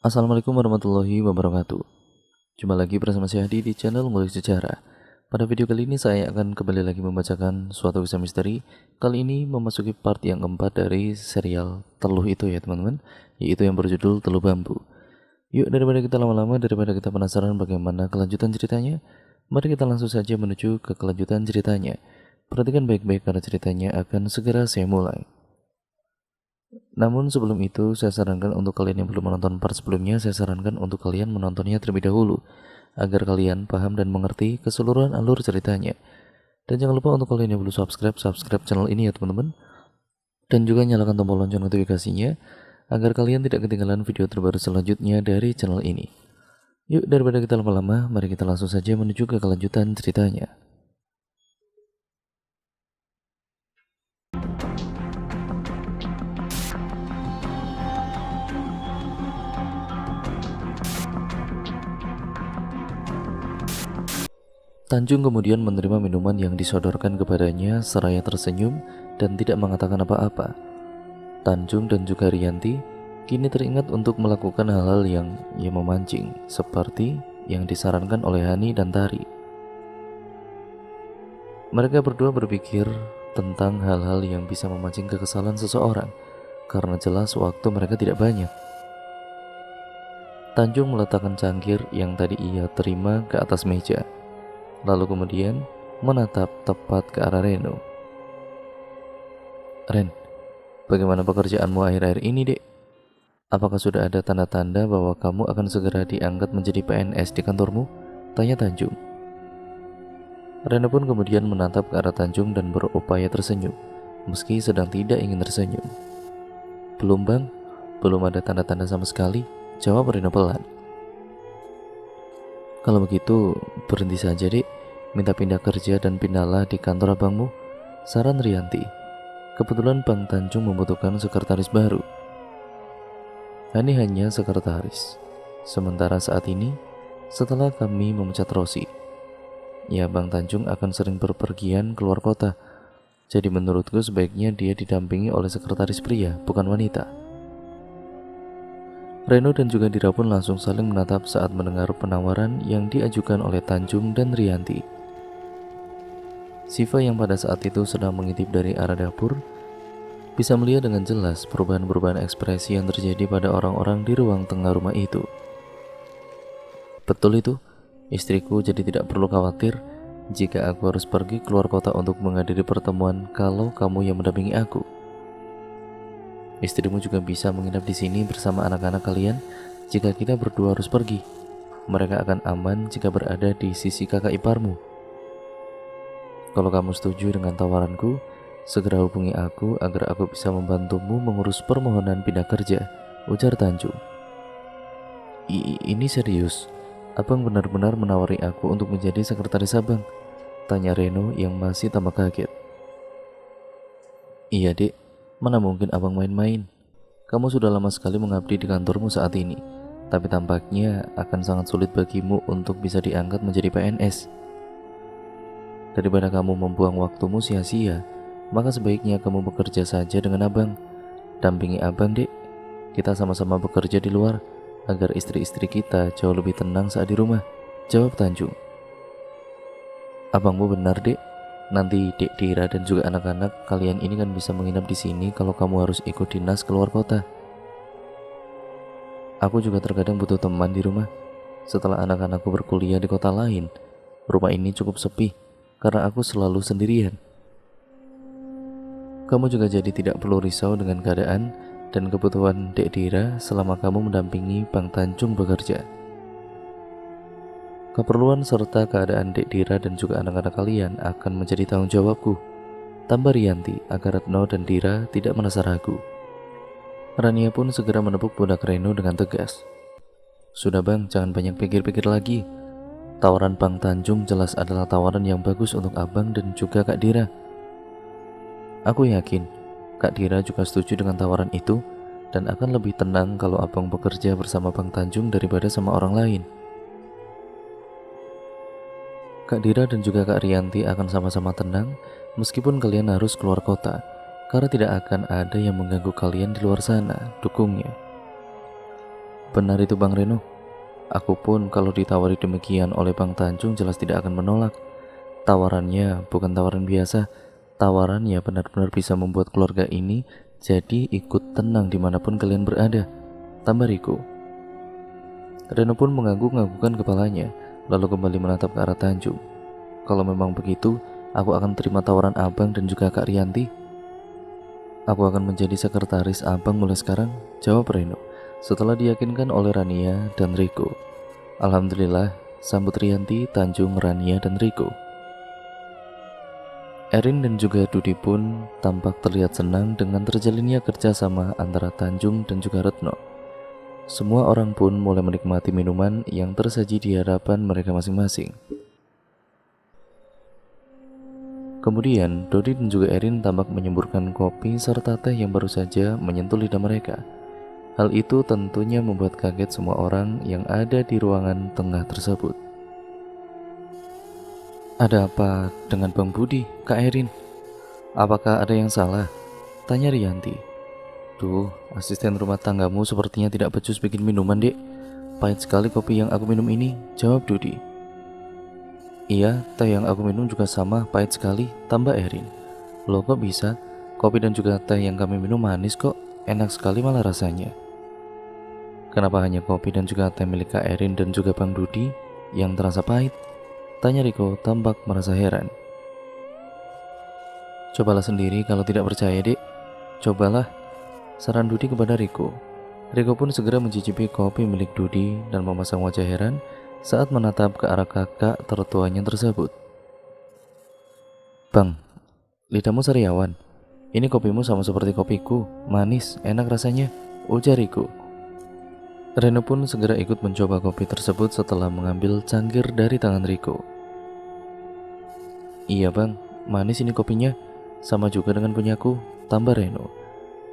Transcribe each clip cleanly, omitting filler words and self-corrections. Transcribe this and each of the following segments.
Assalamualaikum warahmatullahi wabarakatuh. Jumpa lagi bersama saya Hadi di channel Ngulik Sejarah. Pada video kali ini saya akan kembali lagi membacakan suatu kisah misteri. Kali ini memasuki part yang keempat dari serial Teluh itu ya teman-teman, yaitu yang berjudul Teluh Bambu. Yuk, daripada kita lama-lama, daripada kita penasaran bagaimana kelanjutan ceritanya, mari kita langsung saja menuju ke kelanjutan ceritanya. Perhatikan baik-baik karena ceritanya akan segera saya mulai. Namun sebelum itu, saya sarankan untuk kalian yang belum menonton part sebelumnya, saya sarankan untuk kalian menontonnya terlebih dahulu, agar kalian paham dan mengerti keseluruhan alur ceritanya. Dan jangan lupa untuk kalian yang belum subscribe channel ini ya teman-teman. Dan juga nyalakan tombol lonceng notifikasinya, agar kalian tidak ketinggalan video terbaru selanjutnya dari channel ini. Yuk, daripada kita lama-lama, mari kita langsung saja menuju ke kelanjutan ceritanya. Tanjung kemudian menerima minuman yang disodorkan kepadanya seraya tersenyum dan tidak mengatakan apa-apa. Tanjung dan juga Rianti kini teringat untuk melakukan hal-hal yang memancing, seperti yang disarankan oleh Hani dan Tari. Mereka berdua berpikir tentang hal-hal yang bisa memancing kekesalan seseorang, karena jelas waktu mereka tidak banyak. Tanjung meletakkan cangkir yang tadi ia terima ke atas meja, lalu kemudian menatap tepat ke arah Reno. "Ren, bagaimana pekerjaanmu akhir-akhir ini, Dek? Apakah sudah ada tanda-tanda bahwa kamu akan segera diangkat menjadi PNS di kantormu?" tanya Tanjung. Reno pun kemudian menatap ke arah Tanjung dan berupaya tersenyum, meski sedang tidak ingin tersenyum. "Belum, Bang. Belum ada tanda-tanda sama sekali," jawab Reno pelan. "Kalau begitu, berhenti saja, Dek. Minta pindah kerja dan pindahlah di kantor abangmu," saran Rianti. Kebetulan Bang Tanjung membutuhkan sekretaris baru. Hani hanya sekretaris. Sementara saat ini, setelah kami memecat Rosi, ya Bang Tanjung akan sering berpergian keluar kota. Jadi menurutku sebaiknya dia didampingi oleh sekretaris pria, bukan wanita. Reno dan juga Dira pun langsung saling menatap saat mendengar penawaran yang diajukan oleh Tanjung dan Rianti. Siva yang pada saat itu sedang mengintip dari arah dapur bisa melihat dengan jelas perubahan-perubahan ekspresi yang terjadi pada orang-orang di ruang tengah rumah itu. "Betul itu, istriku, jadi tidak perlu khawatir jika aku harus pergi keluar kota untuk menghadiri pertemuan kalau kamu yang mendampingi aku. Istrimu juga bisa menginap di sini bersama anak-anak kalian jika kita berdua harus pergi. Mereka akan aman jika berada di sisi kakak iparmu. Kalau kamu setuju dengan tawaranku, segera hubungi aku agar aku bisa membantumu mengurus permohonan pindah kerja," ujar Tanjung. Ini serius? Abang benar-benar menawari aku untuk menjadi sekretaris abang?" tanya Reno yang masih tambah kaget. "Iya, Dek. Mana mungkin abang main-main. Kamu sudah lama sekali mengabdi di kantormu saat ini, tapi tampaknya akan sangat sulit bagimu untuk bisa diangkat menjadi PNS. Daripada kamu membuang waktumu sia-sia, maka sebaiknya kamu bekerja saja dengan abang. Dampingi abang, Dek. Kita sama-sama bekerja di luar, agar istri-istri kita jauh lebih tenang saat di rumah," jawab Tanjung. "Abangmu benar, Dek. Nanti Dek Dira dan juga anak-anak kalian ini kan bisa menginap di sini kalau kamu harus ikut dinas keluar kota. Aku juga terkadang butuh teman di rumah. Setelah anak-anakku berkuliah di kota lain, rumah ini cukup sepi karena aku selalu sendirian. Kamu juga jadi tidak perlu risau dengan keadaan dan kebutuhan Dek Dira selama kamu mendampingi Bang Tanjung bekerja. Keperluan serta keadaan Dek Dira dan juga anak-anak kalian akan menjadi tanggung jawabku," tambah Rianti agar Retno dan Dira tidak merasa ragu. Rania pun segera menepuk pundak Reno dengan tegas. "Sudah Bang, jangan banyak pikir-pikir lagi. Tawaran Bang Tanjung jelas adalah tawaran yang bagus untuk abang dan juga Kak Dira. Aku yakin Kak Dira juga setuju dengan tawaran itu dan akan lebih tenang kalau abang bekerja bersama Bang Tanjung daripada sama orang lain. Kak Dira dan juga Kak Rianti akan sama-sama tenang meskipun kalian harus keluar kota, karena tidak akan ada yang mengganggu kalian di luar sana," dukungnya. Benar itu Bang Reno. Aku pun kalau ditawari demikian oleh Bang Tanjung jelas tidak akan menolak. Tawarannya bukan tawaran biasa. Tawarannya benar-benar bisa membuat keluarga ini jadi ikut tenang dimanapun kalian berada. Tambah Riko. Reno pun mengangguk-anggukkan kepalanya, lalu kembali menatap ke arah Tanjung. Kalau memang begitu, aku akan terima tawaran abang dan juga Kak Rianti. Aku akan menjadi sekretaris abang mulai sekarang, jawab Reno, setelah diyakinkan oleh Rania dan Riko. Alhamdulillah, sambut Rianti, Tanjung, Rania, dan Riko. Erin dan juga Dudi pun tampak terlihat senang dengan terjalinnya kerjasama antara Tanjung dan juga Retno. Semua orang pun mulai menikmati minuman yang tersaji di hadapan mereka masing-masing. Kemudian, Dodi dan juga Erin tampak menyemburkan kopi serta teh yang baru saja menyentuh lidah mereka. Hal itu tentunya membuat kaget semua orang yang ada di ruangan tengah tersebut. Ada apa dengan Bang Budi, Kak Erin? Apakah ada yang salah? Tanya Rianti. Duh, asisten rumah tanggamu sepertinya tidak becus bikin minuman, Dek. Pahit sekali kopi yang aku minum ini, jawab Dudi. Iya, teh yang aku minum juga sama, pahit sekali, tambah Erin. Loh kok bisa? Kopi dan juga teh yang kami minum manis kok, enak sekali malah rasanya. Kenapa hanya kopi dan juga teh milik Kak Erin dan juga Bang Dudi yang terasa pahit? Tanya Riko tampak merasa heran. Cobalah sendiri kalau tidak percaya, Dek. Cobalah, saran Dudi kepada Riko. Riko pun segera mencicipi kopi milik Dudi dan memasang wajah heran saat menatap ke arah kakak tertuanya tersebut. Bang, lidahmu sariawan. Ini kopimu sama seperti kopiku, manis, enak rasanya, ujar Riko. Reno pun segera ikut mencoba kopi tersebut setelah mengambil cangkir dari tangan Riko. Iya bang, manis ini kopinya, sama juga dengan punyaku, tambah Reno.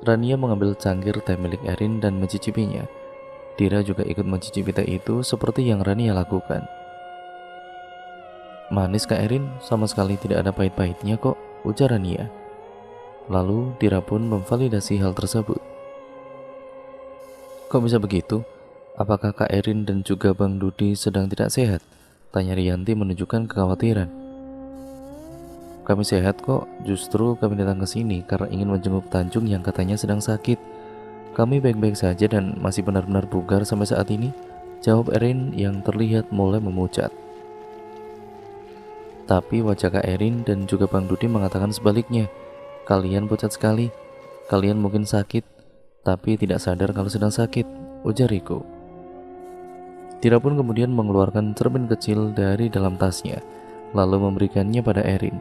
Rania mengambil cangkir teh milik Erin dan mencicipinya. Dira juga ikut mencicipi teh itu seperti yang Rania lakukan. Manis Kak Erin, sama sekali tidak ada pahit-pahitnya kok, ujar Rania. Lalu Dira pun memvalidasi hal tersebut. Kok bisa begitu? Apakah Kak Erin dan juga Bang Dudi sedang tidak sehat? Tanya Rianti menunjukkan kekhawatiran. Kami sehat kok, justru kami datang ke sini karena ingin menjenguk Tanjung yang katanya sedang sakit. Kami baik-baik saja dan masih benar-benar bugar sampai saat ini, jawab Erin yang terlihat mulai memucat. Tapi wajah Kak Erin dan juga Bang Dudi mengatakan sebaliknya. Kalian pucat sekali, kalian mungkin sakit, tapi tidak sadar kalau sedang sakit, ujar Riko. Tira pun kemudian mengeluarkan cermin kecil dari dalam tasnya, lalu memberikannya pada Erin.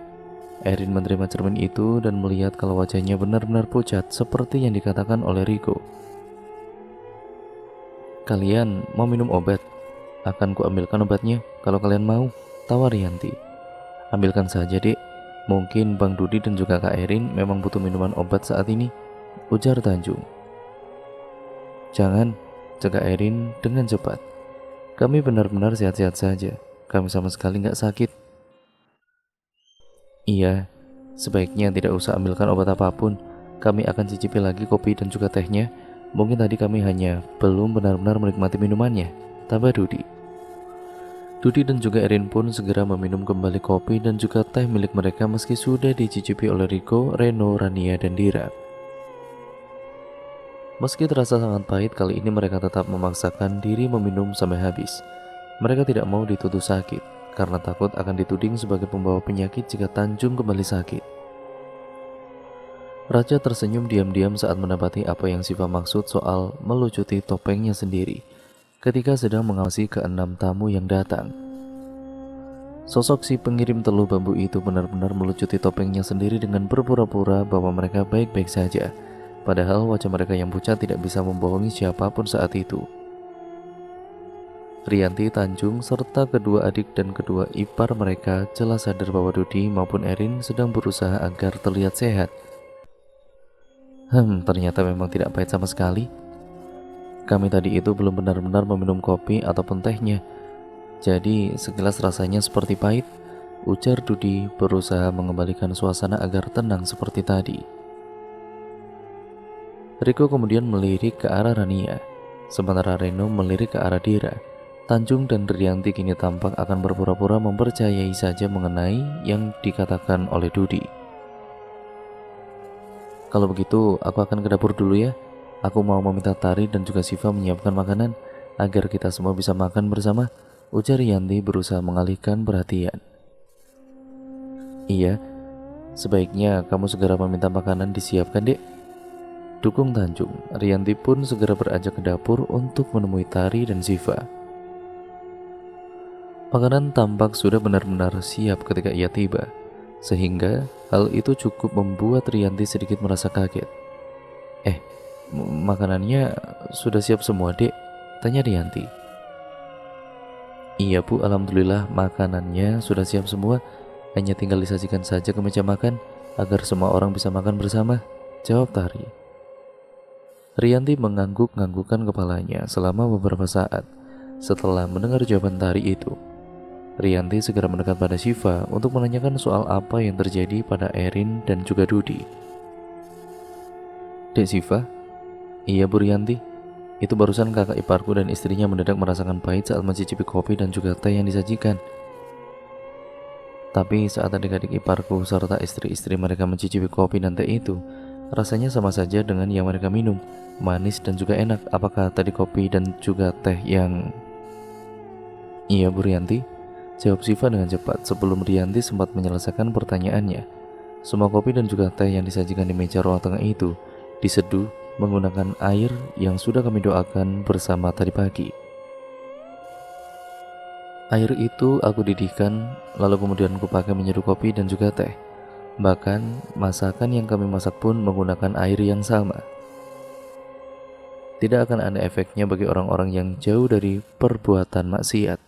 Erin menerima cermin itu dan melihat kalau wajahnya benar-benar pucat seperti yang dikatakan oleh Riko. Kalian mau minum obat? Akan kuambilkan obatnya kalau kalian mau, tawar Rianti. Ambilkan saja dek, mungkin Bang Dudi dan juga Kak Erin memang butuh minuman obat saat ini, ujar Tanjung. Jangan, cegah Erin dengan cepat. Kami benar-benar sehat-sehat saja, kami sama sekali nggak sakit. Iya, sebaiknya tidak usah ambilkan obat apapun. Kami akan cicipi lagi kopi dan juga tehnya. Mungkin tadi kami hanya belum benar-benar menikmati minumannya, tambah Dudi. Dudi dan juga Erin pun segera meminum kembali kopi dan juga teh milik mereka meski sudah dicicipi oleh Riko, Reno, Rania, dan Dira. Meski terasa sangat pahit, kali ini mereka tetap memaksakan diri meminum sampai habis. Mereka tidak mau dituduh sakit, karena takut akan dituding sebagai pembawa penyakit jika Tanjung kembali sakit. Raja tersenyum diam-diam saat mendapati apa yang Siva maksud soal melucuti topengnya sendiri ketika sedang mengawasi ke-6 tamu yang datang. Sosok si pengirim teluh bambu itu benar-benar melucuti topengnya sendiri dengan berpura-pura bahwa mereka baik-baik saja. Padahal wajah mereka yang pucat tidak bisa membohongi siapapun saat itu. Rianti, Tanjung, serta kedua adik dan kedua ipar mereka jelas sadar bahwa Dudi maupun Erin sedang berusaha agar terlihat sehat. Ternyata memang tidak pahit sama sekali. Kami tadi itu belum benar-benar meminum kopi ataupun tehnya. Jadi sekilas rasanya seperti pahit, ujar Dudi berusaha mengembalikan suasana agar tenang seperti tadi. Riko kemudian melirik ke arah Rania. Sementara Reno melirik ke arah Dira. Tanjung dan Rianti kini tampak akan berpura-pura mempercayai saja mengenai yang dikatakan oleh Dudi. Kalau begitu, aku akan ke dapur dulu ya. Aku mau meminta Tari dan juga Siva menyiapkan makanan agar kita semua bisa makan bersama, ujar Rianti berusaha mengalihkan perhatian. Iya, sebaiknya kamu segera meminta makanan disiapkan, Dek. Dukung Tanjung. Rianti pun segera beranjak ke dapur untuk menemui Tari dan Siva. Makanan tampak sudah benar-benar siap ketika ia tiba, sehingga hal itu cukup membuat Rianti sedikit merasa kaget. Makanannya sudah siap semua, Dek? Tanya Rianti. Iya Bu, alhamdulillah makanannya sudah siap semua. Hanya tinggal disajikan saja ke meja makan agar semua orang bisa makan bersama, jawab Tari. Rianti mengangguk-anggukkan kepalanya selama beberapa saat. Setelah mendengar jawaban Tari itu, Rianti segera mendekat pada Siva untuk menanyakan soal apa yang terjadi pada Erin dan juga Dudi. Dek Siva? Iya Bu Rianti, itu barusan kakak iparku dan istrinya mendadak merasakan pahit saat mencicipi kopi dan juga teh yang disajikan. Tapi saat adik-adik iparku serta istri-istri mereka mencicipi kopi dan teh itu, rasanya sama saja dengan yang mereka minum, manis dan juga enak. Apakah tadi kopi dan juga teh yang... Iya Bu Rianti, jawab Siva dengan cepat sebelum Rianti sempat menyelesaikan pertanyaannya. Semua kopi dan juga teh yang disajikan di meja ruang tengah itu diseduh menggunakan air yang sudah kami doakan bersama tadi pagi. Air itu aku didihkan, lalu kemudian kupakai menyeduh kopi dan juga teh. Bahkan masakan yang kami masak pun menggunakan air yang sama. Tidak akan ada efeknya bagi orang-orang yang jauh dari perbuatan maksiat,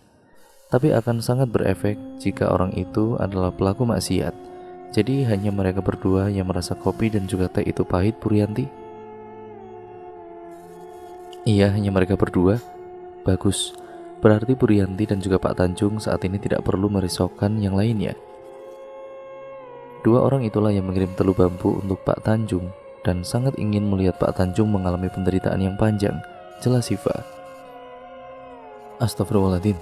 tapi akan sangat berefek jika orang itu adalah pelaku maksiat. Jadi hanya mereka berdua yang merasa kopi dan juga teh itu pahit, Bu Rianti? Iya, hanya mereka berdua. Bagus, berarti Bu Rianti dan juga Pak Tanjung saat ini tidak perlu merisaukan yang lainnya. Dua orang itulah yang mengirim telu bambu untuk Pak Tanjung dan sangat ingin melihat Pak Tanjung mengalami penderitaan yang panjang, jelas Siva. Astagfirullahaladzim,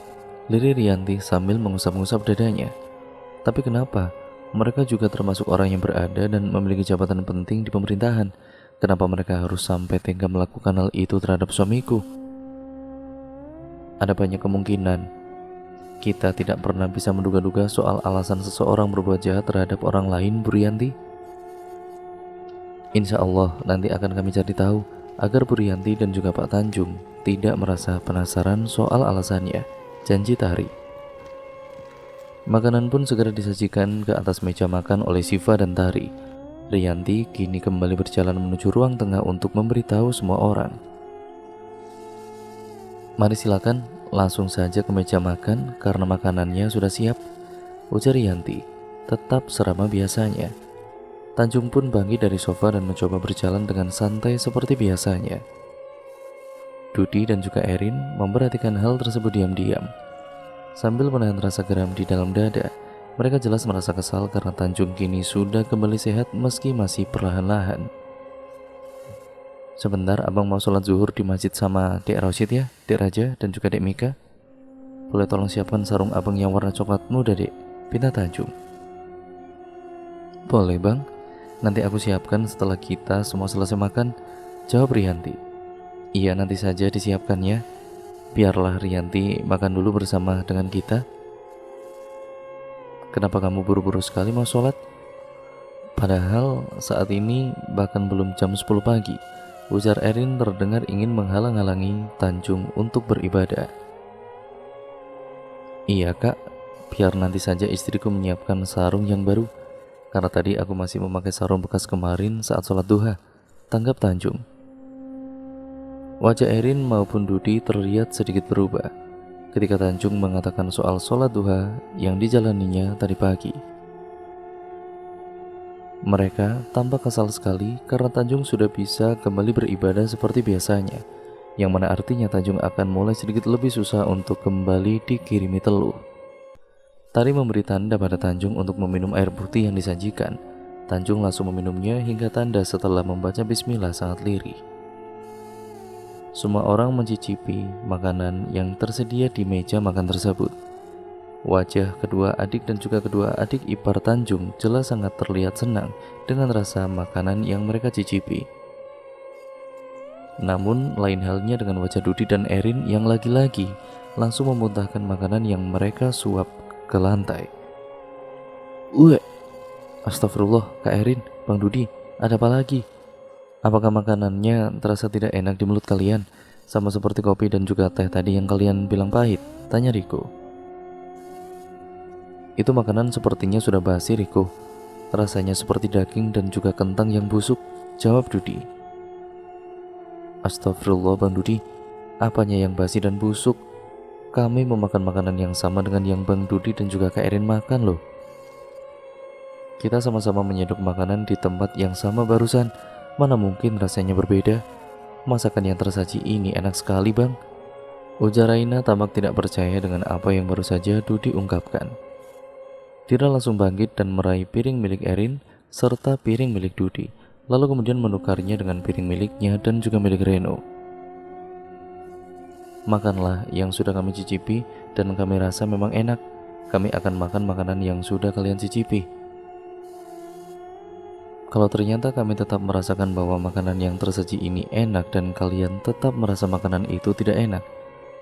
lirik Rianti sambil mengusap-ngusap dadanya. Tapi kenapa? Mereka juga termasuk orang yang berada dan memiliki jabatan penting di pemerintahan. Kenapa mereka harus sampai tega melakukan hal itu terhadap suamiku? Ada banyak kemungkinan. Kita tidak pernah bisa menduga-duga soal alasan seseorang berbuat jahat terhadap orang lain, Bu Rianti. Insya Allah nanti akan kami cari tahu agar Bu Rianti dan juga Pak Tanjung tidak merasa penasaran soal alasannya, janji Tari. Makanan pun segera disajikan ke atas meja makan oleh Siva dan Tari. Rianti kini kembali berjalan menuju ruang tengah untuk memberitahu semua orang. Mari silakan, langsung saja ke meja makan karena makanannya sudah siap, ujar Rianti, tetap serama biasanya. Tanjung pun bangkit dari sofa dan mencoba berjalan dengan santai seperti biasanya. Dudi dan juga Erin memperhatikan hal tersebut diam-diam. Sambil menahan rasa geram di dalam dada, mereka jelas merasa kesal karena Tanjung kini sudah kembali sehat meski masih perlahan-lahan. Sebentar, abang mau sholat zuhur di masjid sama Dek Rashid ya, Dek Raja dan juga Dek Mika. Boleh tolong siapkan sarung abang yang warna coklat muda, Dek, pinta Tanjung. Boleh bang, nanti aku siapkan setelah kita semua selesai makan, jawab Rianti. Iya, nanti saja disiapkan ya. Biarlah Rianti makan dulu bersama dengan kita. Kenapa kamu buru-buru sekali mau sholat? Padahal saat ini bahkan belum jam 10 pagi, ujar Erin terdengar ingin menghalang-halangi Tanjung untuk beribadah. Iya kak, biar nanti saja istriku menyiapkan sarung yang baru, karena tadi aku masih memakai sarung bekas kemarin saat sholat duha, tanggap Tanjung. Wajah Erin maupun Dudi terlihat sedikit berubah ketika Tanjung mengatakan soal sholat duha yang dijalaninya tadi pagi. Mereka tampak kesal sekali karena Tanjung sudah bisa kembali beribadah seperti biasanya, yang mana artinya Tanjung akan mulai sedikit lebih susah untuk kembali dikirimi teluh. Tari memberi tanda pada Tanjung untuk meminum air putih yang disajikan. Tanjung langsung meminumnya hingga tanda setelah membaca bismillah sangat lirih. Semua orang mencicipi makanan yang tersedia di meja makan tersebut. Wajah kedua adik dan juga kedua adik ipar Tanjung jelas sangat terlihat senang dengan rasa makanan yang mereka cicipi. Namun lain halnya dengan wajah Dudi dan Erin yang lagi-lagi langsung memuntahkan makanan yang mereka suap ke lantai. Wah, astagfirullah, Kak Erin, Bang Dudi, ada apa lagi? Apakah makanannya terasa tidak enak di mulut kalian? Sama seperti kopi dan juga teh tadi yang kalian bilang pahit? Tanya Riko. Itu makanan sepertinya sudah basi, Riko. Rasanya seperti daging dan juga kentang yang busuk, jawab Dudi. Astagfirullah, Bang Dudi, apanya yang basi dan busuk? Kami memakan makanan yang sama dengan yang Bang Dudi dan juga Kak Erin makan loh. Kita sama-sama menyedok makanan di tempat yang sama barusan. Mana mungkin rasanya berbeda? Masakan yang tersaji ini enak sekali, Bang. Ujar Raina tampak tidak percaya dengan apa yang baru saja Dudi ungkapkan. Dira langsung bangkit dan meraih piring milik Erin serta piring milik Dudi, lalu kemudian menukarnya dengan piring miliknya dan juga milik Reno. Makanlah yang sudah kami cicipi dan kami rasa memang enak. Kami akan makan makanan yang sudah kalian cicipi. Kalau ternyata kami tetap merasakan bahwa makanan yang tersaji ini enak dan kalian tetap merasa makanan itu tidak enak,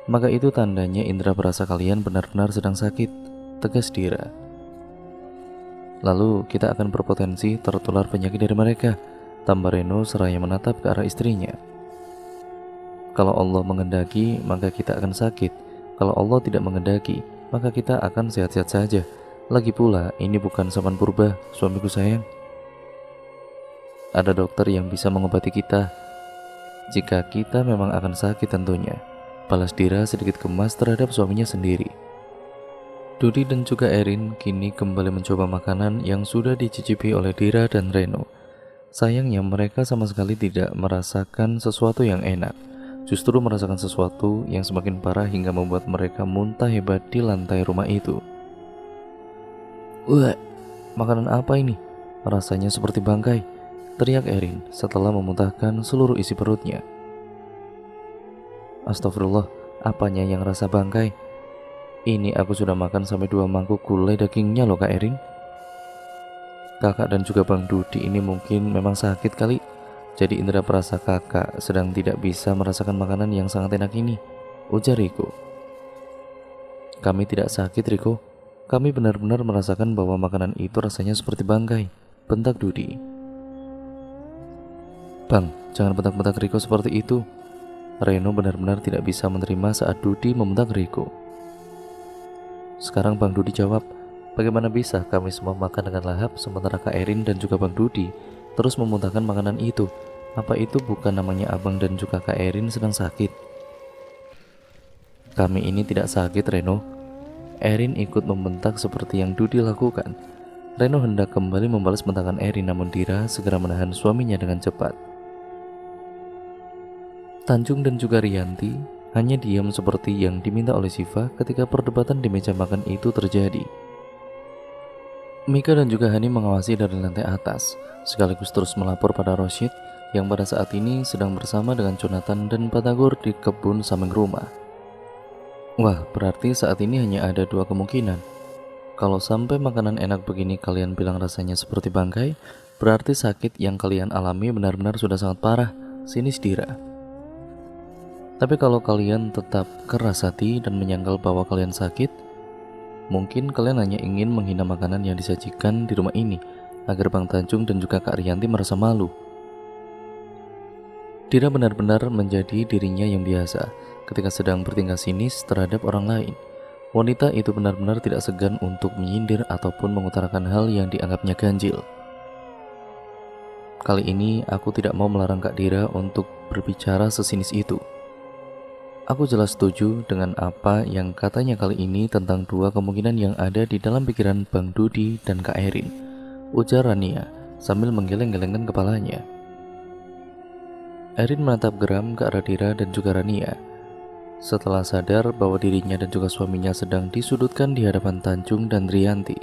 maka itu tandanya indera perasa kalian benar-benar sedang sakit, tegas Dira. Lalu kita akan berpotensi tertular penyakit dari mereka, tambah Reno seraya menatap ke arah istrinya. Kalau Allah mengendaki, maka kita akan sakit. Kalau Allah tidak mengendaki, maka kita akan sehat-sehat saja. Lagi pula, ini bukan zaman purba, suamiku sayang. Ada dokter yang bisa mengobati kita jika kita memang akan sakit tentunya. Balas Dira sedikit gemas terhadap suaminya sendiri. Dudi dan juga Erin kini kembali mencoba makanan yang sudah dicicipi oleh Dira dan Reno. Sayangnya mereka sama sekali tidak merasakan sesuatu yang enak, justru merasakan sesuatu yang semakin parah hingga membuat mereka muntah hebat di lantai rumah itu. Wah, makanan apa ini? Rasanya seperti bangkai, teriak Erin setelah memuntahkan seluruh isi perutnya. Astagfirullah, apanya yang rasa bangkai? Ini aku sudah makan sampai 2 mangkuk gulai dagingnya loh Kak Erin. Kakak dan juga Bang Dudi ini mungkin memang sakit kali. Jadi indera perasa kakak sedang tidak bisa merasakan makanan yang sangat enak ini, ujar Riko. Kami tidak sakit, Riko. Kami benar-benar merasakan bahwa makanan itu rasanya seperti bangkai, bentak Dudi. Bang, jangan bentak-bentak Riko seperti itu. Reno benar-benar tidak bisa menerima saat Dudi membentak Riko. Sekarang Bang Dudi jawab, bagaimana bisa kami semua makan dengan lahap sementara Kak Erin dan juga Bang Dudi terus memuntahkan makanan itu? Apa itu bukan namanya Abang dan juga Kak Erin sedang sakit? Kami ini tidak sakit, Reno. Erin ikut membentak seperti yang Dudi lakukan. Reno hendak kembali membalas bentakan Erin, namun Dira segera menahan suaminya dengan cepat. Tanjung dan juga Rianti hanya diam seperti yang diminta oleh Siva ketika perdebatan di meja makan itu terjadi. Mika dan juga Hani mengawasi dari lantai atas, sekaligus terus melapor pada Roshid yang pada saat ini sedang bersama dengan Jonathan dan Batagor di kebun samping rumah. Wah, berarti saat ini hanya ada 2 kemungkinan. Kalau sampai makanan enak begini kalian bilang rasanya seperti bangkai, berarti sakit yang kalian alami benar-benar sudah sangat parah, sinis Dira. Tapi kalau kalian tetap keras hati dan menyangkal bahwa kalian sakit, mungkin kalian hanya ingin menghina makanan yang disajikan di rumah ini agar Bang Tanjung dan juga Kak Rianti merasa malu. Dira benar-benar menjadi dirinya yang biasa ketika sedang bertingkah sinis terhadap orang lain. Wanita itu benar-benar tidak segan untuk menyindir ataupun mengutarakan hal yang dianggapnya ganjil. Kali ini aku tidak mau melarang Kak Dira untuk berbicara sesinis itu. Aku jelas setuju dengan apa yang katanya kali ini tentang 2 kemungkinan yang ada di dalam pikiran Bang Dudi dan Kak Erin, ujar Rania sambil menggeleng-gelengkan kepalanya. Erin menatap geram ke arah Dira dan juga Rania. Setelah sadar bahwa dirinya dan juga suaminya sedang disudutkan di hadapan Tanjung dan Rianti.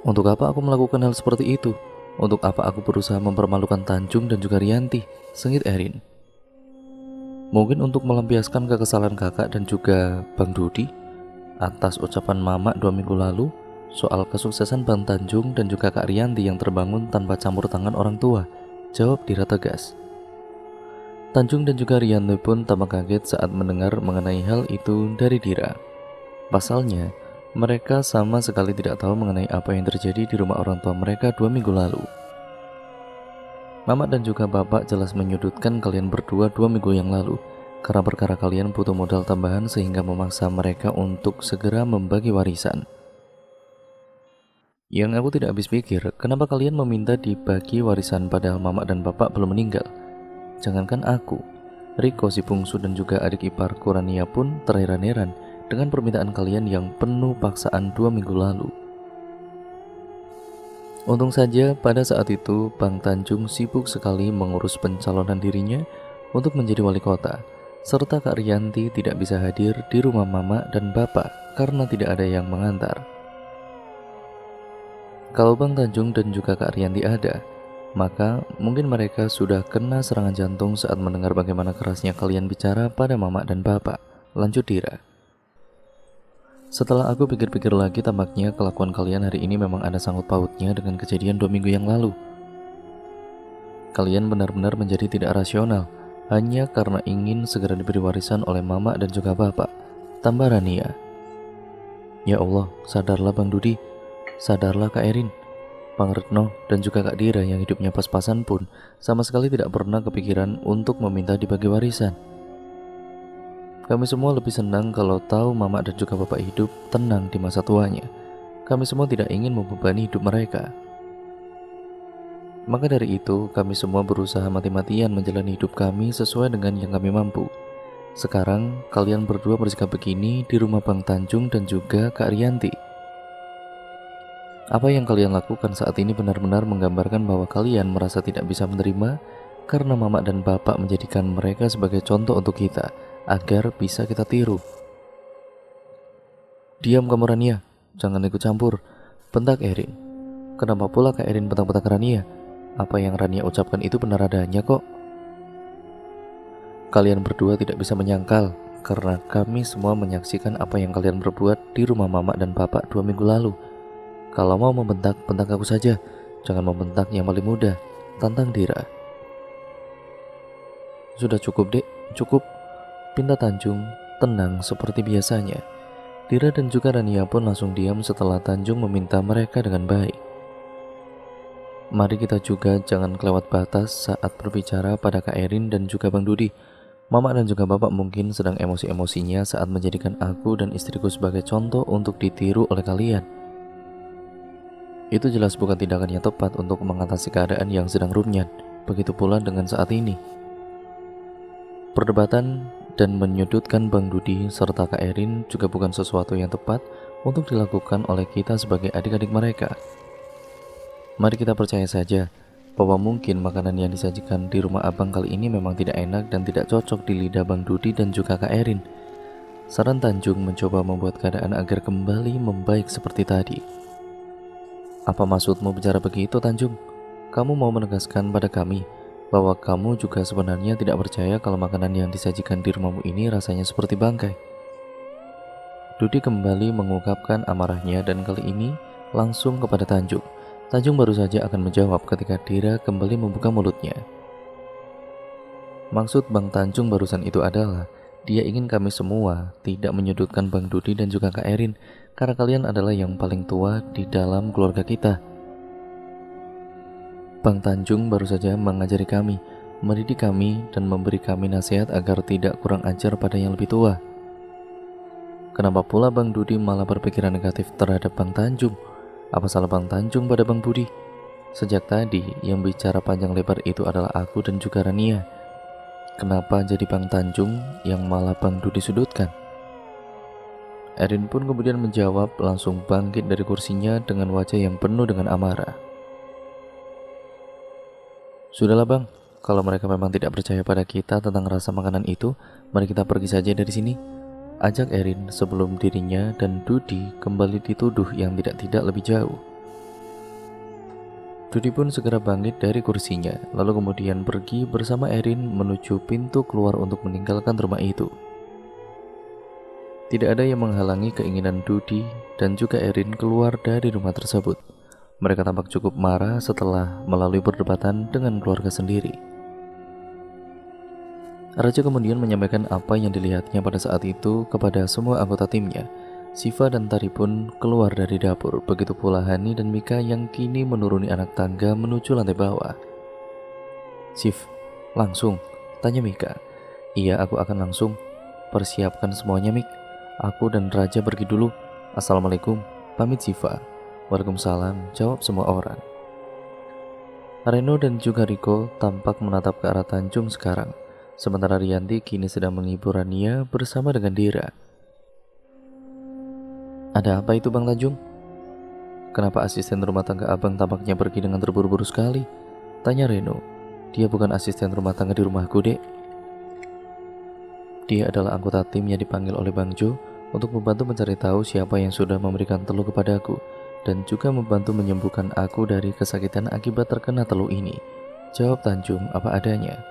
Untuk apa aku melakukan hal seperti itu? Untuk apa aku berusaha mempermalukan Tanjung dan juga Rianti? Sengit Erin. Mungkin untuk melampiaskan kekesalan kakak dan juga Bang Dudi atas ucapan Mama 2 minggu lalu soal kesuksesan Bang Tanjung dan juga Kak Rianti yang terbangun tanpa campur tangan orang tua, jawab Dira tegas. Tanjung dan juga Rianti pun tampak kaget saat mendengar mengenai hal itu dari Dira. Pasalnya, mereka sama sekali tidak tahu mengenai apa yang terjadi di rumah orang tua mereka 2 minggu lalu. Mama dan juga Bapak jelas menyudutkan kalian berdua 2 minggu yang lalu karena perkara kalian butuh modal tambahan sehingga memaksa mereka untuk segera membagi warisan. Yang aku tidak habis pikir, kenapa kalian meminta dibagi warisan padahal Mama dan Bapak belum meninggal? Jangankan aku, Riko si bungsu dan juga adik ipar Kurania pun terheran-heran dengan permintaan kalian yang penuh paksaan 2 minggu lalu. Untung saja pada saat itu Bang Tanjung sibuk sekali mengurus pencalonan dirinya untuk menjadi wali kota, serta Kak Rianti tidak bisa hadir di rumah Mama dan Bapak karena tidak ada yang mengantar. Kalau Bang Tanjung dan juga Kak Rianti ada, maka mungkin mereka sudah kena serangan jantung saat mendengar bagaimana kerasnya kalian bicara pada Mama dan Bapak, lanjut Dira. Setelah aku pikir-pikir lagi, tampaknya kelakuan kalian hari ini memang ada sangkut pautnya dengan kejadian 2 minggu yang lalu. Kalian benar-benar menjadi tidak rasional, hanya karena ingin segera diberi warisan oleh Mama dan juga Bapak, tambah Rania. Ya Allah, sadarlah Bang Dudi, sadarlah Kak Erin, Bang Retno, dan juga Kak Dira yang hidupnya pas-pasan pun sama sekali tidak pernah kepikiran untuk meminta dibagi warisan. Kami semua lebih senang kalau tahu Mama dan juga Bapak hidup tenang di masa tuanya. Kami semua tidak ingin membebani hidup mereka. Maka dari itu, kami semua berusaha mati-matian menjalani hidup kami sesuai dengan yang kami mampu. Sekarang, kalian berdua bersikap begini di rumah Bang Tanjung dan juga Kak Rianti. Apa yang kalian lakukan saat ini benar-benar menggambarkan bahwa kalian merasa tidak bisa menerima karena Mama dan Bapak menjadikan mereka sebagai contoh untuk kita, agar bisa kita tiru. Diam kamu Rania, jangan ikut campur, bentak Erin. Kenapa pula Kak Erin bentak-bentak Rania? Apa yang Rania ucapkan itu benar adanya kok. Kalian berdua tidak bisa menyangkal, karena kami semua menyaksikan apa yang kalian berbuat di rumah Mama dan Bapak 2 minggu lalu. Kalau mau membentak, bentak aku saja, jangan membentak yang paling muda, tantang Dira. Sudah cukup dek, cukup, pinta Tanjung tenang seperti biasanya. Dira dan juga Rania pun langsung diam setelah Tanjung meminta mereka dengan baik. Mari kita juga jangan kelewat batas saat berbicara pada Kak Erin dan juga Bang Dudi. Mama dan juga Bapak mungkin sedang emosi-emosinya saat menjadikan aku dan istriku sebagai contoh untuk ditiru oleh kalian. Itu jelas bukan tindakan yang tepat untuk mengatasi keadaan yang sedang runyat. Begitu pula dengan saat ini. Perdebatan dan menyudutkan Bang Dudi serta Kak Erin juga bukan sesuatu yang tepat untuk dilakukan oleh kita sebagai adik-adik mereka. Mari kita percaya saja bahwa mungkin makanan yang disajikan di rumah abang kali ini memang tidak enak dan tidak cocok di lidah Bang Dudi dan juga Kak Erin. Saran Tanjung mencoba membuat keadaan agar kembali membaik seperti tadi. Apa maksudmu bicara begitu Tanjung? Kamu mau menegaskan pada kami bahwa kamu juga sebenarnya tidak percaya kalau makanan yang disajikan di rumahmu ini rasanya seperti bangkai. Dudi kembali mengungkapkan amarahnya dan kali ini langsung kepada Tanjung. Tanjung baru saja akan menjawab ketika Dira kembali membuka mulutnya. Maksud Bang Tanjung barusan itu adalah dia ingin kami semua tidak menyudutkan Bang Dudi dan juga Kak Erin karena kalian adalah yang paling tua di dalam keluarga kita. Bang Tanjung baru saja mengajari kami, mendidik kami, dan memberi kami nasihat agar tidak kurang ajar pada yang lebih tua. Kenapa pula Bang Dudi malah berpikiran negatif terhadap Bang Tanjung? Apa salah Bang Tanjung pada Bang Budi? Sejak tadi yang bicara panjang lebar itu adalah aku dan juga Rania. Kenapa jadi Bang Tanjung yang malah Bang Dudi sudutkan? Erin pun kemudian menjawab langsung bangkit dari kursinya dengan wajah yang penuh dengan amarah. Sudahlah Bang, kalau mereka memang tidak percaya pada kita tentang rasa makanan itu, mari kita pergi saja dari sini. Ajak Erin sebelum dirinya dan Dudi kembali dituduh yang tidak-tidak lebih jauh. Dudi pun segera bangkit dari kursinya, lalu kemudian pergi bersama Erin menuju pintu keluar untuk meninggalkan rumah itu. Tidak ada yang menghalangi keinginan Dudi dan juga Erin keluar dari rumah tersebut. Mereka tampak cukup marah setelah melalui perdebatan dengan keluarga sendiri. Raja kemudian menyampaikan apa yang dilihatnya pada saat itu kepada semua anggota timnya. Siva dan Tari pun keluar dari dapur, begitu pula Hani dan Mika yang kini menuruni anak tangga menuju lantai bawah. "Sif, langsung?" tanya Mika. "Iya, aku akan langsung. Persiapkan semuanya, Mik. Aku dan Raja pergi dulu. Assalamualaikum," pamit Siva. "Waalaikumsalam," jawab semua orang. Reno dan juga Riko tampak menatap ke arah Tanjung sekarang. Sementara Rianti kini sedang menghibur Rania bersama dengan Dira. "Ada apa itu, Bang Tanjung? Kenapa asisten rumah tangga abang tampaknya pergi dengan terburu-buru sekali?" tanya Reno. "Dia bukan asisten rumah tangga di rumahku, Dek. Dia adalah anggota tim yang dipanggil oleh Bang Jo untuk membantu mencari tahu siapa yang sudah memberikan teluh kepadaku dan juga membantu menyembuhkan aku dari kesakitan akibat terkena teluh ini," jawab Tanjung apa adanya.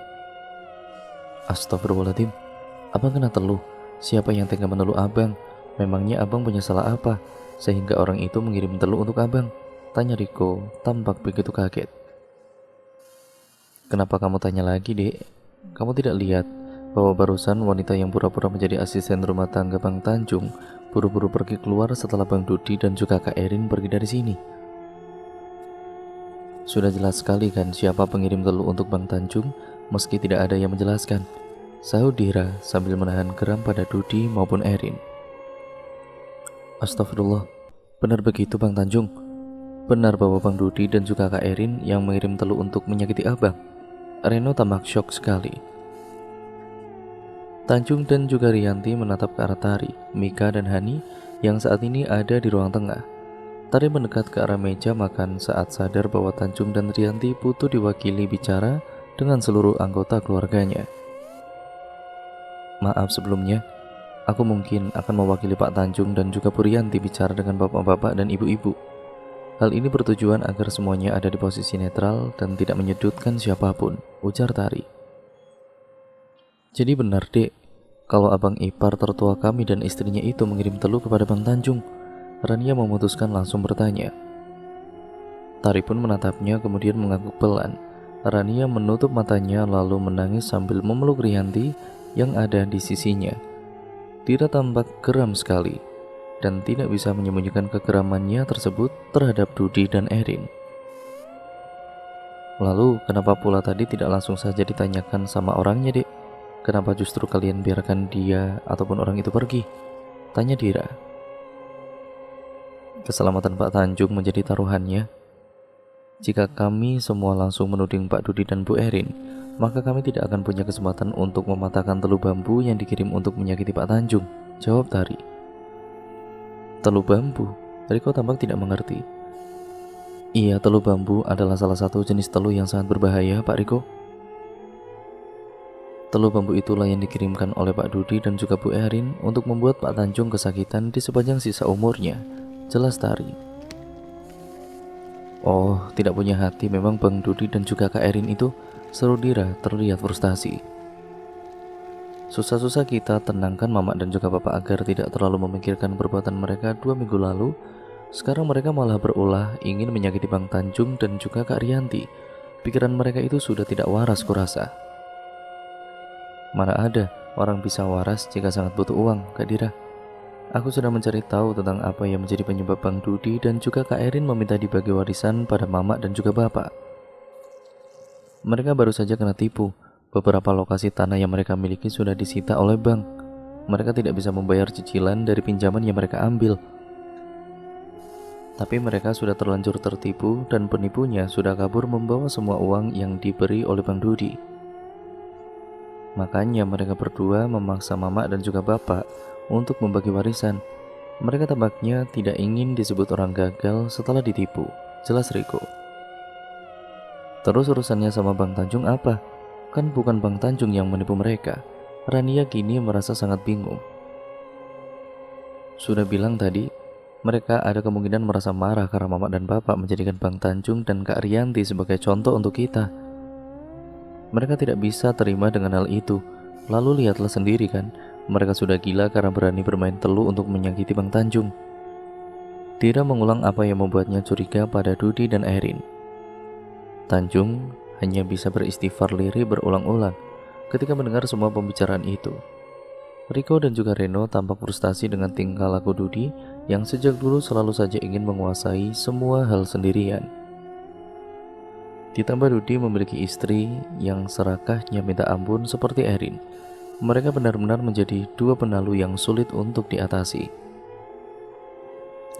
"Astagfirullahaladzim, abang kena teluh? Siapa yang tega meneluh abang? Memangnya abang punya salah apa sehingga orang itu mengirim teluh untuk abang?" tanya Riko tampak begitu kaget. "Kenapa kamu tanya lagi, Dek? Kamu tidak lihat bahwa barusan wanita yang pura-pura menjadi asisten rumah tangga Bang Tanjung buru-buru pergi keluar setelah Bang Dudi dan juga Kak Erin pergi dari sini? Sudah jelas sekali kan siapa pengirim teluh untuk Bang Tanjung, meski tidak ada yang menjelaskan," sahut Dira sambil menahan geram pada Dudi maupun Erin. "Astagfirullah, benar begitu Bang Tanjung? Benar bahwa Bang Dudi dan juga Kak Erin yang mengirim teluh untuk menyakiti abang?" Reno tampak syok sekali. Tanjung dan juga Rianti menatap ke arah Tari, Mika dan Hani yang saat ini ada di ruang tengah. Tari mendekat ke arah meja makan saat sadar bahwa Tanjung dan Rianti butuh diwakili bicara dengan seluruh anggota keluarganya. "Maaf sebelumnya, aku mungkin akan mewakili Pak Tanjung dan juga Bu Rianti bicara dengan bapak-bapak dan ibu-ibu. Hal ini bertujuan agar semuanya ada di posisi netral dan tidak menyudutkan siapapun," ujar Tari. "Jadi benar, Dek, kalau abang ipar tertua kami dan istrinya itu mengirim teluh kepada Bang Tanjung?" Rania memutuskan langsung bertanya. Tari pun menatapnya kemudian mengangguk pelan. Rania menutup matanya lalu menangis sambil memeluk Rianti yang ada di sisinya. Tira tampak geram sekali dan tidak bisa menyembunyikan kegeramannya tersebut terhadap Dudi dan Erin. "Lalu kenapa pula tadi tidak langsung saja ditanyakan sama orangnya, Dek? Kenapa justru kalian biarkan dia ataupun orang itu pergi?" tanya Dira. "Keselamatan Pak Tanjung menjadi taruhannya. Jika kami semua langsung menuding Pak Dudi dan Bu Erin, maka kami tidak akan punya kesempatan untuk mematahkan teluh bambu yang dikirim untuk menyakiti Pak Tanjung," jawab Tari. "Teluh bambu?" Riko tampak tidak mengerti. "Iya, teluh bambu adalah salah satu jenis teluh yang sangat berbahaya, Pak Riko. Teluh bambu itulah yang dikirimkan oleh Pak Dudi dan juga Bu Erin untuk membuat Pak Tanjung kesakitan di sepanjang sisa umurnya," jelas Tari. "Oh, tidak punya hati memang Bang Dudi dan juga Kak Erin itu," seru Dira terlihat frustasi. "Susah-susah kita tenangkan Mama dan juga Bapak agar tidak terlalu memikirkan perbuatan mereka 2 minggu lalu. Sekarang mereka malah berulah ingin menyakiti Bang Tanjung dan juga Kak Rianti. Pikiran mereka itu sudah tidak waras kurasa." "Mana ada orang bisa waras jika sangat butuh uang, Kak Dira. Aku sudah mencari tahu tentang apa yang menjadi penyebab Bang Dudi dan juga Kak Erin meminta dibagi warisan pada Mama dan juga Bapak. Mereka baru saja kena tipu. Beberapa lokasi tanah yang mereka miliki sudah disita oleh bank. Mereka tidak bisa membayar cicilan dari pinjaman yang mereka ambil. Tapi mereka sudah terlanjur tertipu dan penipunya sudah kabur membawa semua uang yang diberi oleh Bang Dudi. Makanya mereka berdua memaksa Mama dan juga Bapak untuk membagi warisan. Mereka tampaknya tidak ingin disebut orang gagal setelah ditipu," jelas Riko. "Terus urusannya sama Bang Tanjung apa? Kan bukan Bang Tanjung yang menipu mereka." Rania kini merasa sangat bingung. "Sudah bilang tadi, Mereka ada kemungkinan merasa marah karena Mama dan Bapak menjadikan Bang Tanjung dan Kak Rianti sebagai contoh untuk kita. Mereka tidak bisa terima dengan hal itu. Lalu lihatlah sendiri kan, mereka sudah gila karena berani bermain teluh untuk menyakiti Bang Tanjung. Dira mengulang apa yang membuatnya curiga pada Dudi dan Erin. Tanjung hanya bisa beristighfar lirih berulang-ulang ketika mendengar semua pembicaraan itu. Riko dan juga Reno tampak frustasi dengan tingkah laku Dudi yang sejak dulu selalu saja ingin menguasai semua hal sendirian. Ditambah Dudi memiliki istri yang serakahnya minta ampun seperti Erin. Mereka benar-benar menjadi dua penalu yang sulit untuk diatasi.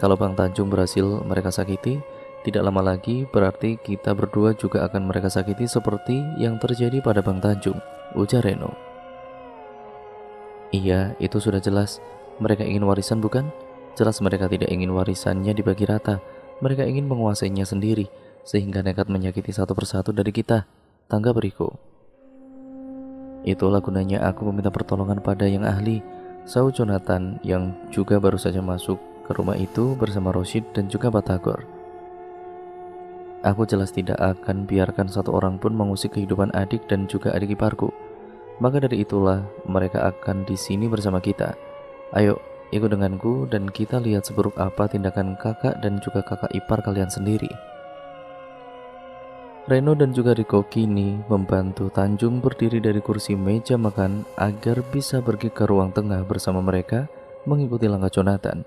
Kalau Bang Tanjung berhasil mereka sakiti, tidak lama lagi berarti kita berdua juga akan mereka sakiti seperti yang terjadi pada Bang Tanjung, ujar Reno. Iya, itu sudah jelas. Mereka ingin warisan bukan? Jelas mereka tidak ingin warisannya dibagi rata. Mereka ingin menguasainya sendiri, sehingga nekat menyakiti satu persatu dari kita, tanggap Riko. Itulah gunanya aku meminta pertolongan pada yang ahli, sahut Jonathan yang juga baru saja masuk ke rumah itu bersama Roshid dan juga Batagor. Aku jelas tidak akan biarkan satu orang pun mengusik kehidupan adik dan juga adik iparku. Maka dari itulah mereka akan di sini bersama kita. Ayo, ikut denganku dan kita lihat seburuk apa tindakan kakak dan juga kakak ipar kalian sendiri. Reno dan juga Riko kini membantu Tanjung berdiri dari kursi meja makan agar bisa pergi ke ruang tengah bersama mereka mengikuti langkah Jonathan.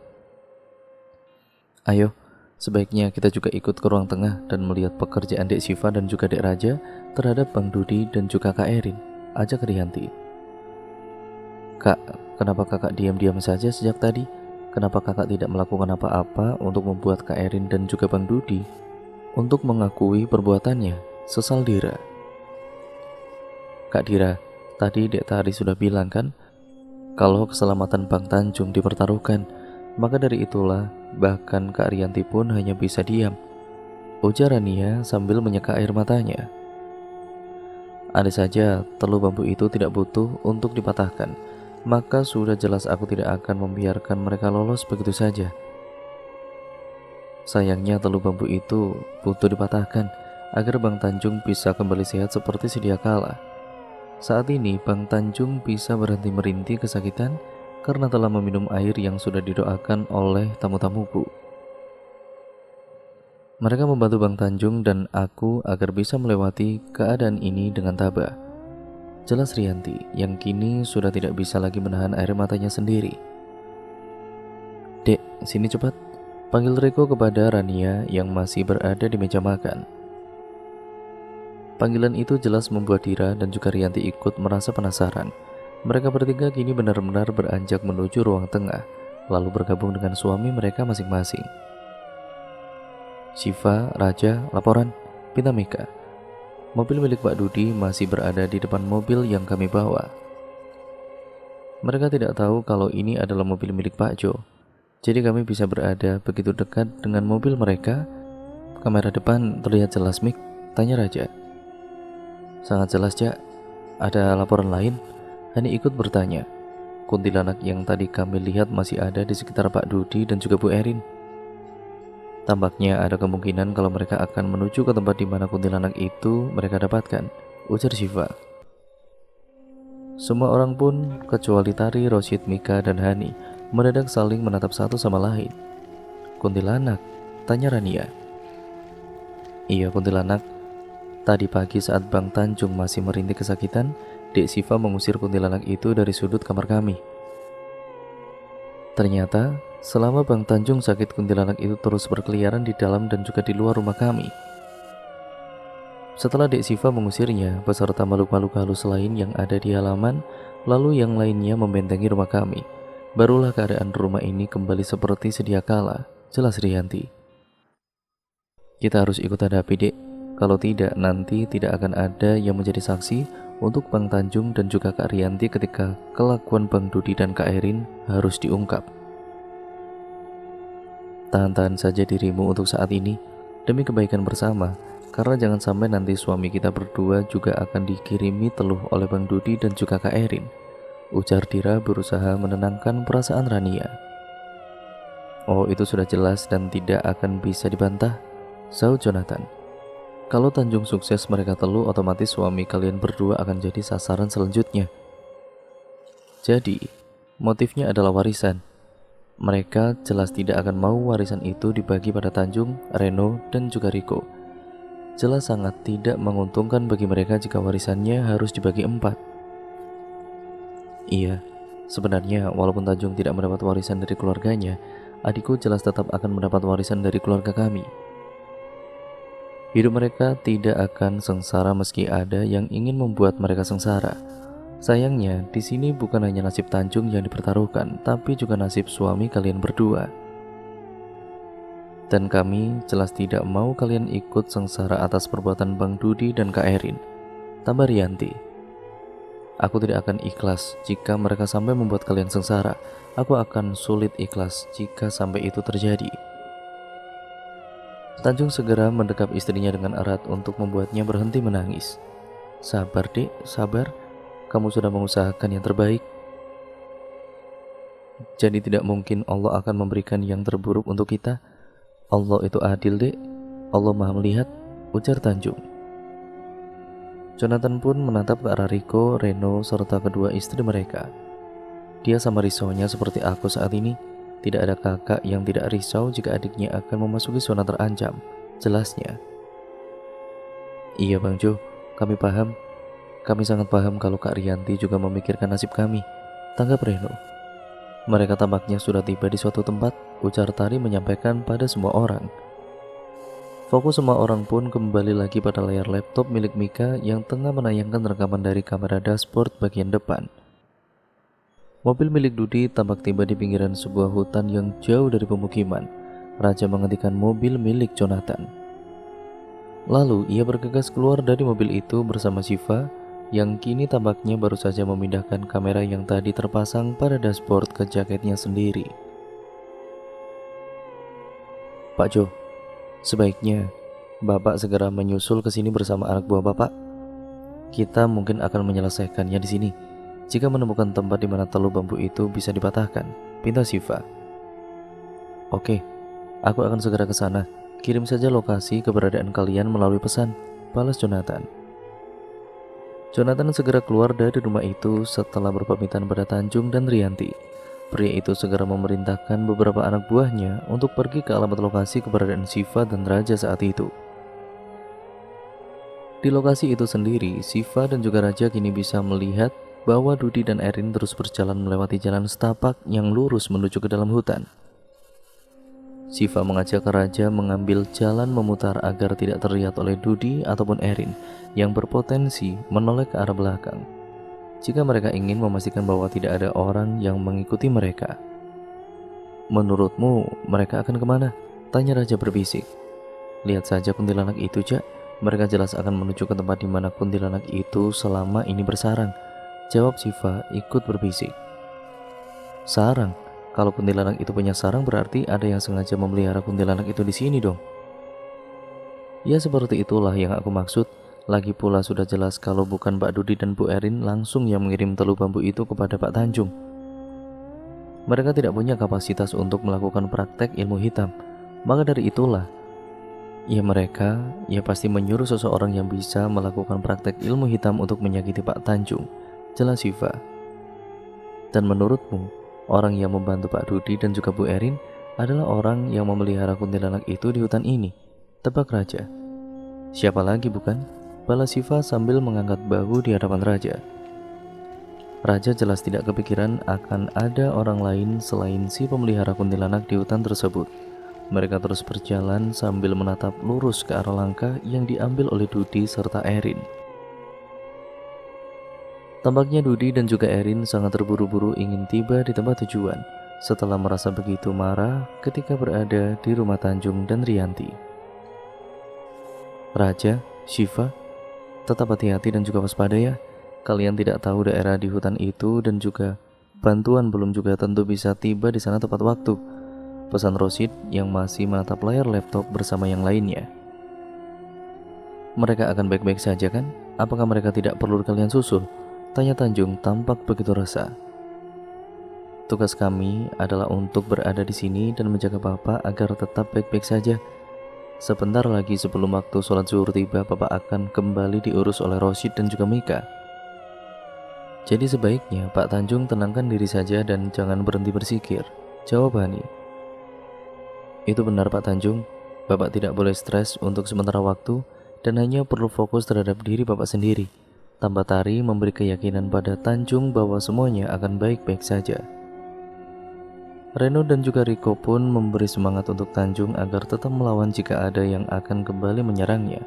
Ayo, sebaiknya kita juga ikut ke ruang tengah dan melihat pekerjaan Dek Siva dan juga Dek Raja terhadap Bang Dudi dan juga Kak Erin, ajak Rianti. Kak, kenapa kakak diam-diam saja sejak tadi? Kenapa kakak tidak melakukan apa-apa untuk membuat Kak Erin dan juga Bang Dudi untuk mengakui perbuatannya? Sesal Dira. Kak Dira, tadi Dek Tari sudah bilang kan, kalau keselamatan Bang Tanjung dipertaruhkan, maka dari itulah bahkan Kak Rianti pun hanya bisa diam, ujar Rania sambil menyeka air matanya. Andai saja teluh bambu itu tidak butuh untuk dipatahkan, maka sudah jelas aku tidak akan membiarkan mereka lolos begitu saja. Sayangnya teluh bambu itu butuh dipatahkan agar Bang Tanjung bisa kembali sehat seperti sedia kala. Saat ini Bang Tanjung bisa berhenti merintih kesakitan karena telah meminum air yang sudah didoakan oleh tamu-tamuku. Mereka membantu Bang Tanjung dan aku agar bisa melewati keadaan ini dengan tabah. Jelas Rianti yang kini sudah tidak bisa lagi menahan air matanya sendiri. Dek, sini cepat, panggil Riko kepada Rania yang masih berada di meja makan. Panggilan itu jelas membuat Dira dan juga Rianti ikut merasa penasaran. Mereka bertiga kini benar-benar beranjak menuju ruang tengah, lalu bergabung dengan suami mereka masing-masing. Siva, Raja, laporan, pinta Mika. Mobil milik Pak Dudi masih berada di depan mobil yang kami bawa. Mereka tidak tahu kalau ini adalah mobil milik Pak Jo. Jadi kami bisa berada begitu dekat dengan mobil mereka. Kamera depan terlihat jelas, Mik, tanya Raja. Sangat jelas, Jak. Ada laporan lain? Hani ikut bertanya. Kuntilanak yang tadi kami lihat masih ada di sekitar Pak Dudi dan juga Bu Erin. Tampaknya ada kemungkinan kalau mereka akan menuju ke tempat di mana kuntilanak itu mereka dapatkan, ujar Siva. Semua orang pun, kecuali Tari, Roshid, Mika, dan Hani, mendadak saling menatap satu sama lain. Kuntilanak? Tanya Rania. Iya, kuntilanak. Tadi pagi saat Bang Tanjung masih merintih kesakitan, Dek Siva mengusir kuntilanak itu dari sudut kamar kami. Ternyata, selama Bang Tanjung sakit, kuntilanak itu terus berkeliaran di dalam dan juga di luar rumah kami. Setelah Dek Siva mengusirnya, beserta makhluk-makhluk halus lain yang ada di halaman, lalu yang lainnya membentengi rumah kami, barulah keadaan rumah ini kembali seperti sedia kala, jelas Rianti. Kita harus ikut hadapi, Dek. Kalau tidak, nanti tidak akan ada yang menjadi saksi untuk Bang Tanjung dan juga Kak Rianti ketika kelakuan Bang Dudi dan Kak Erin harus diungkap. Tahan-tahan saja dirimu untuk saat ini, demi kebaikan bersama, karena jangan sampai nanti suami kita berdua juga akan dikirimi teluh oleh Bang Dudi dan juga Kak Erin, ujar Dira berusaha menenangkan perasaan Rania. Oh, itu sudah jelas dan tidak akan bisa dibantah, sahut Jonathan. Kalau Tanjung sukses mereka telu, otomatis suami kalian berdua akan jadi sasaran selanjutnya. Jadi, motifnya adalah warisan. Mereka jelas tidak akan mau warisan itu dibagi pada Tanjung, Reno, dan juga Riko. Jelas sangat tidak menguntungkan bagi mereka jika warisannya harus dibagi 4. Iya, sebenarnya walaupun Tanjung tidak mendapat warisan dari keluarganya, adikku jelas tetap akan mendapat warisan dari keluarga kami. Hidup mereka tidak akan sengsara meski ada yang ingin membuat mereka sengsara. Sayangnya, di sini bukan hanya nasib Tanjung yang dipertaruhkan, tapi juga nasib suami kalian berdua. Dan kami jelas tidak mau kalian ikut sengsara atas perbuatan Bang Dudi dan Kak Erin. Tambah Rianti. Aku tidak akan ikhlas jika mereka sampai membuat kalian sengsara. Aku akan sulit ikhlas jika sampai itu terjadi. Tanjung segera mendekap istrinya dengan erat untuk membuatnya berhenti menangis. Sabar dek, sabar. Kamu sudah mengusahakan yang terbaik. Jadi tidak mungkin Allah akan memberikan yang terburuk untuk kita. Allah itu adil dek. Allah maha melihat, ujar Tanjung. Jonathan pun menatap ke arah Riko, Reno, serta kedua istri mereka. Dia sama risaunya seperti aku saat ini. Tidak ada kakak yang tidak risau jika adiknya akan memasuki zona terancam, jelasnya. Iya Bang Jo, kami paham. Kami sangat paham kalau Kak Rianti juga memikirkan nasib kami, tanggap Reno. Mereka tampaknya sudah tiba di suatu tempat, ujar Tari menyampaikan pada semua orang. Fokus semua orang pun kembali lagi pada layar laptop milik Mika yang tengah menayangkan rekaman dari kamera dashboard bagian depan. Mobil milik Dudi tampak tiba di pinggiran sebuah hutan yang jauh dari pemukiman. Raja menghentikan mobil milik Jonathan. Lalu ia bergegas keluar dari mobil itu bersama Shiva yang kini tampaknya baru saja memindahkan kamera yang tadi terpasang pada dashboard ke jaketnya sendiri. Pak Jo, sebaiknya Bapak segera menyusul ke sini bersama anak buah Bapak. Kita mungkin akan menyelesaikannya di sini. Jika menemukan tempat di mana telu bambu itu bisa dipatahkan, pinta Shiva. Oke, aku akan segera ke sana. Kirim saja lokasi keberadaan kalian melalui pesan, balas Jonathan. Jonathan segera keluar dari rumah itu setelah berpamitan pada Tanjung dan Rianti. Pria itu segera memerintahkan beberapa anak buahnya untuk pergi ke alamat lokasi keberadaan Shiva dan Raja saat itu. Di lokasi itu sendiri, Shiva dan juga Raja kini bisa melihat bahwa Dudi dan Erin terus berjalan melewati jalan setapak yang lurus menuju ke dalam hutan. Shiva mengajak Raja mengambil jalan memutar agar tidak terlihat oleh Dudi ataupun Erin yang berpotensi menoleh ke arah belakang jika mereka ingin memastikan bahwa tidak ada orang yang mengikuti mereka. Menurutmu mereka akan kemana? Tanya Raja berbisik. Lihat saja kuntilanak itu, Jak. Mereka jelas akan menuju ke tempat di mana kuntilanak itu selama ini bersarang, jawab Shiva ikut berbisik. Sarang? Kalau kuntilanak itu punya sarang berarti ada yang sengaja memelihara kuntilanak itu di sini dong. Ya seperti itulah yang aku maksud. Lagi pula sudah jelas kalau bukan Pak Dudi dan Bu Erin langsung yang mengirim telu bambu itu kepada Pak Tanjung. Mereka tidak punya kapasitas untuk melakukan praktek ilmu hitam. Maka dari itulah mereka pasti menyuruh seseorang yang bisa melakukan praktek ilmu hitam untuk menyakiti Pak Tanjung, jelas Shiva. Dan menurutmu, orang yang membantu Pak Dudi dan juga Bu Erin adalah orang yang memelihara kuntilanak itu di hutan ini, tebak Raja. Siapa lagi bukan? Balas Shiva sambil mengangkat bahu di hadapan Raja. Raja jelas tidak kepikiran akan ada orang lain selain si pemelihara kuntilanak di hutan tersebut. Mereka terus berjalan sambil menatap lurus ke arah langkah yang diambil oleh Dudi serta Erin. Tampaknya Dudi dan juga Erin sangat terburu-buru ingin tiba di tempat tujuan setelah merasa begitu marah ketika berada di rumah Tanjung dan Rianti. Raja, Shiva, tetap hati-hati dan juga waspada ya. Kalian tidak tahu daerah di hutan itu dan juga bantuan belum juga tentu bisa tiba di sana tepat waktu, pesan Rosid yang masih menatap layar laptop bersama yang lainnya. Mereka akan baik-baik saja kan? Apakah mereka tidak perlu kalian susul? Tanya Tanjung tampak begitu resah. Tugas kami adalah untuk berada di sini dan menjaga Bapak agar tetap baik-baik saja. Sebentar lagi sebelum waktu sholat zuhur tiba, Bapak akan kembali diurus oleh Rosyid dan juga Mika. Jadi sebaiknya Pak Tanjung tenangkan diri saja dan jangan berhenti bersikir, jawab Hani. Itu benar Pak Tanjung, Bapak tidak boleh stres untuk sementara waktu dan hanya perlu fokus terhadap diri Bapak sendiri. Tambah Tari memberi keyakinan pada Tanjung bahwa semuanya akan baik-baik saja. Reno dan juga Riko pun memberi semangat untuk Tanjung agar tetap melawan jika ada yang akan kembali menyerangnya.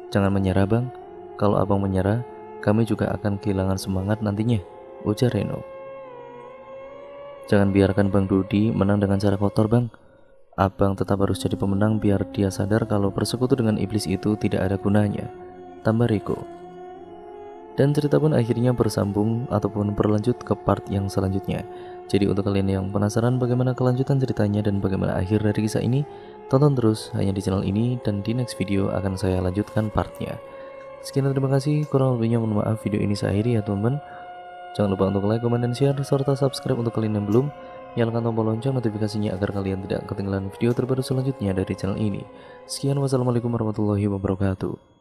Jangan menyerah bang, kalau abang menyerah, kami juga akan kehilangan semangat nantinya, ujar Reno. Jangan biarkan Bang Dudi menang dengan cara kotor bang. Abang tetap harus jadi pemenang biar dia sadar kalau persekutu dengan iblis itu tidak ada gunanya, tambah Riko. Dan cerita pun akhirnya bersambung ataupun berlanjut ke part yang selanjutnya. Jadi untuk kalian yang penasaran bagaimana kelanjutan ceritanya dan bagaimana akhir dari kisah ini, tonton terus hanya di channel ini dan di next video akan saya lanjutkan partnya. Sekian terima kasih, kurang lebihnya mohon maaf. Video ini saya akhiri ya teman-teman. Jangan lupa untuk like, comment, dan share, serta subscribe untuk kalian yang belum. Nyalakan tombol lonceng notifikasinya agar kalian tidak ketinggalan video terbaru selanjutnya dari channel ini. Sekian, wassalamualaikum warahmatullahi wabarakatuh.